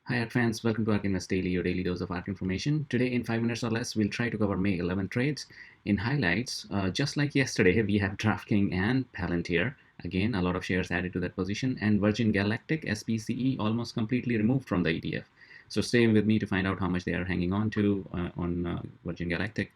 Hi Ark fans, welcome to Ark Invest Daily, your daily dose of Ark information. Today in 5 minutes or less, we'll try to cover May 11 trades. In highlights, just like yesterday, we have Draftkings and Palantir. Again, a lot of shares added to that position, and Virgin Galactic, SPCE, almost completely removed from the ETF. So stay with me to find out how much they are hanging on to on Virgin Galactic.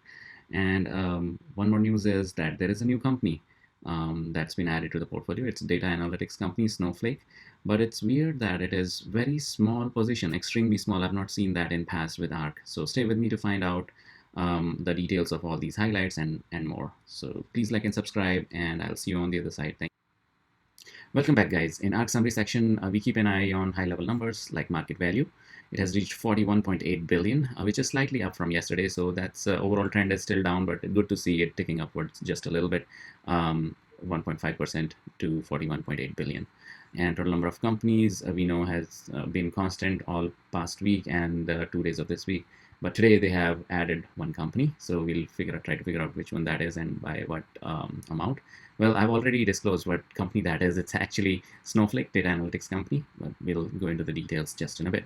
And one more news is that there is a new company that's been added to the portfolio. It's a data analytics company, Snowflake. But it's weird that it is very small position, extremely small. I've not seen that in past with ARK. So stay with me to find out the details of all these highlights and more. So please like and subscribe, and I'll see you on the other side. Thank you. Welcome back, guys. In ARK summary section, we keep an eye on high-level numbers like market value. It has reached 41.8 billion, which is slightly up from yesterday. So that's overall trend is still down, but good to see it ticking upwards just a little bit, 1.5% to 41.8 billion. And total number of companies we know has been constant all past week and 2 days of this week. But today they have added one company, so we'll try to figure out which one that is and by what amount. Well, I've already disclosed what company that is. It's actually Snowflake, data analytics company, but we'll go into the details just in a bit.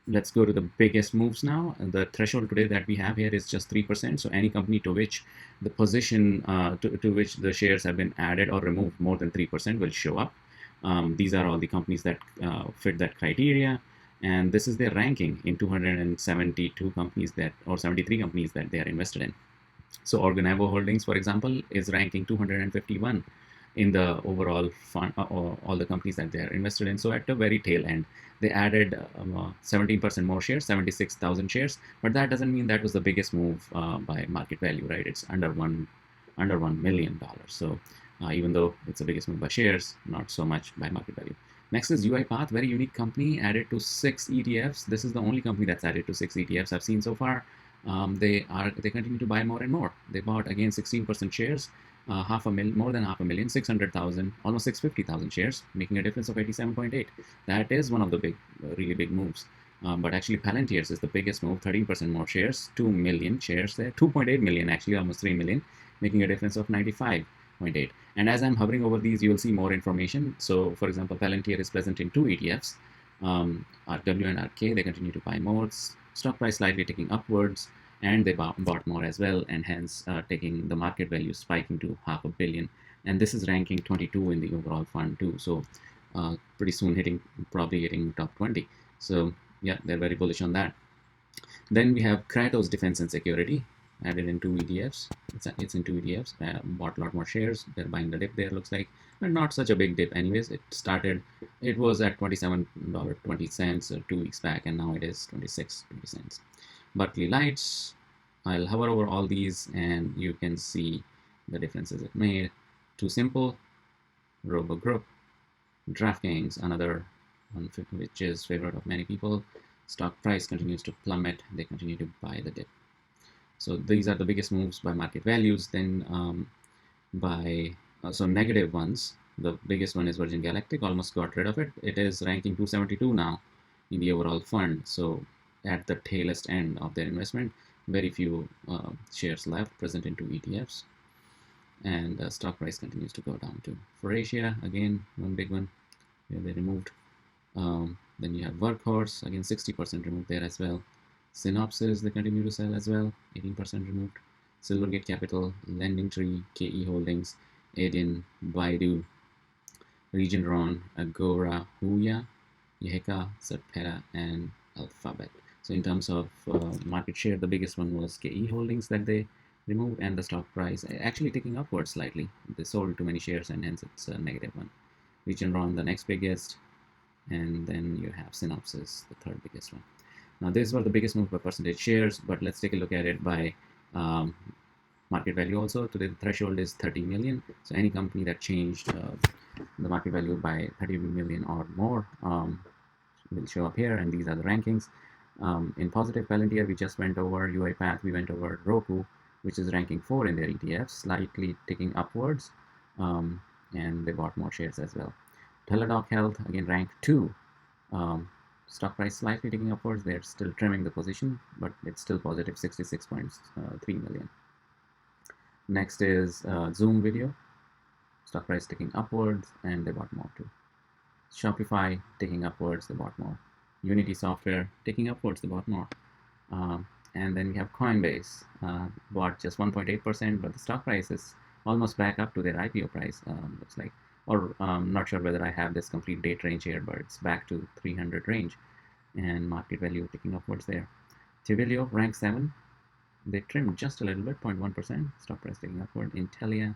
Let's go to the biggest moves now. The threshold today that we have here is just 3%. So any company to which the position to which the shares have been added or removed more than 3% will show up. These are all the companies that fit that criteria. And this is their ranking in 272 companies that, or 73 companies that they are invested in. So Organevo Holdings, for example, is ranking 251 in the overall fund, all the companies that they are invested in. So at the very tail end, they added 17% more shares, 76,000 shares. But that doesn't mean that was the biggest move by market value, right? It's under $1 million. So even though it's the biggest move by shares, not so much by market value. Next is UiPath, very unique company, added to 6 ETFs. This is the only company that's added to 6 ETFs I've seen so far. They continue to buy more and more. They bought again 16% shares, more than half a million, 600,000, almost 650,000 shares, making a difference of 87.8. That is one of the really big moves. But actually Palantir is the biggest move, 13% more shares, 2 million shares there, 2.8 million actually, almost 3 million, making a difference of 95.8. And as I'm hovering over these, you'll see more information. So for example, Palantir is present in 2 ETFs, RW and RK. They continue to buy more. Stock price slightly ticking upwards, and they bought more as well, and hence taking the market value spiking to $500 million. And this is ranking 22 in the overall fund too. So pretty soon probably hitting top 20. So yeah, they're very bullish on that. Then we have Kratos Defense and Security, added in 2 ETFs. It's in 2 ETFs. Bought a lot more shares. They're buying the dip there, looks like, but not such a big dip anyways. It was at $27.20 2 weeks back, and now it is 26.20 cents. Berkeley Lights, I'll hover over all these and you can see the differences it made. Too Simple, Robo Group, Draftkings, another one which is favorite of many people. Stock price continues to plummet. They continue to buy the dip. So these are the biggest moves by market values. Then so negative ones. The biggest one is Virgin Galactic. Almost got rid of it. It is ranking 272 now in the overall fund. So at the tailest end of their investment, very few shares left, present in 2 ETFs. And the stock price continues to go down too. For Asia, again, one big one where they removed. Then you have Workhorse, again 60% removed there as well. Synopsys, they continue to sell as well, 18% removed. Silvergate Capital, LendingTree, KE Holdings, Adyen, Baidu, Regeneron, Agora, Huya, Yeheka, Serpera, and Alphabet. So in terms of market share, the biggest one was KE Holdings that they removed, and the stock price actually ticking upwards slightly. They sold too many shares, and hence it's a negative one. Regeneron, the next biggest, and then you have Synopsys, the third biggest one. Now, these were the biggest move by percentage shares, but let's take a look at it by market value also. Today, the threshold is 30 million. So any company that changed the market value by 30 million or more will show up here, and these are the rankings. In positive, Palantir, we just went over UiPath, we went over Roku, which is ranking 4 in their ETFs, slightly ticking upwards, and they bought more shares as well. Teladoc Health, again, ranked 2. Stock price slightly ticking upwards. They're still trimming the position, but it's still positive, 66.3 million. Next is Zoom Video. Stock price ticking upwards, and they bought more too. Shopify ticking upwards, they bought more. Unity Software ticking upwards, the bought more. And then we have Coinbase, bought just 1.8%, but the stock price is almost back up to their IPO price, looks like. Or not sure whether I have this complete date range here, but it's back to 300 range, and market value ticking upwards there. Twilio, rank 7. They trimmed just a little bit, 0.1%. Stock price ticking upward. Intelia,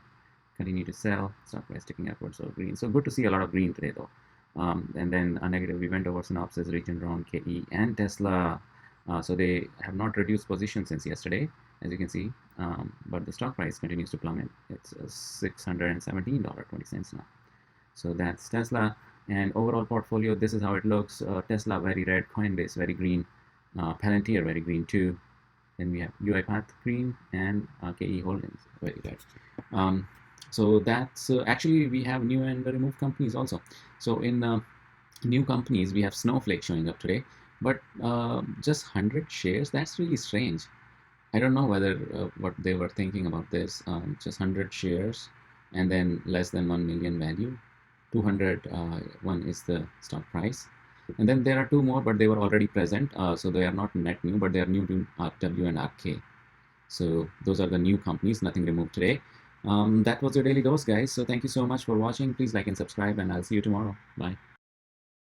continue to sell. Stock price ticking upward, so green. So good to see a lot of green today, though. And then a negative, we went over Synopsys, Regeneron, KE, and Tesla. So they have not reduced position since yesterday, as you can see. But the stock price continues to plummet. It's $617.20 now. So that's Tesla. And overall portfolio, this is how it looks. Tesla very red, Coinbase very green, Palantir very green too. Then we have UiPath green, and KE Holdings very red. So that's actually, we have new and removed companies also. So in new companies, we have Snowflake showing up today, but just 100 shares. That's really strange. I don't know whether what they were thinking about this. Just 100 shares, and then less than 1 million value. 201 is the stock price. And then there are two more, but they were already present. So they are not net new, but they are new to RW and RK. So those are the new companies, nothing removed today. That was your daily dose, guys. So thank you so much for watching. Please like and subscribe, and I'll see you tomorrow. Bye.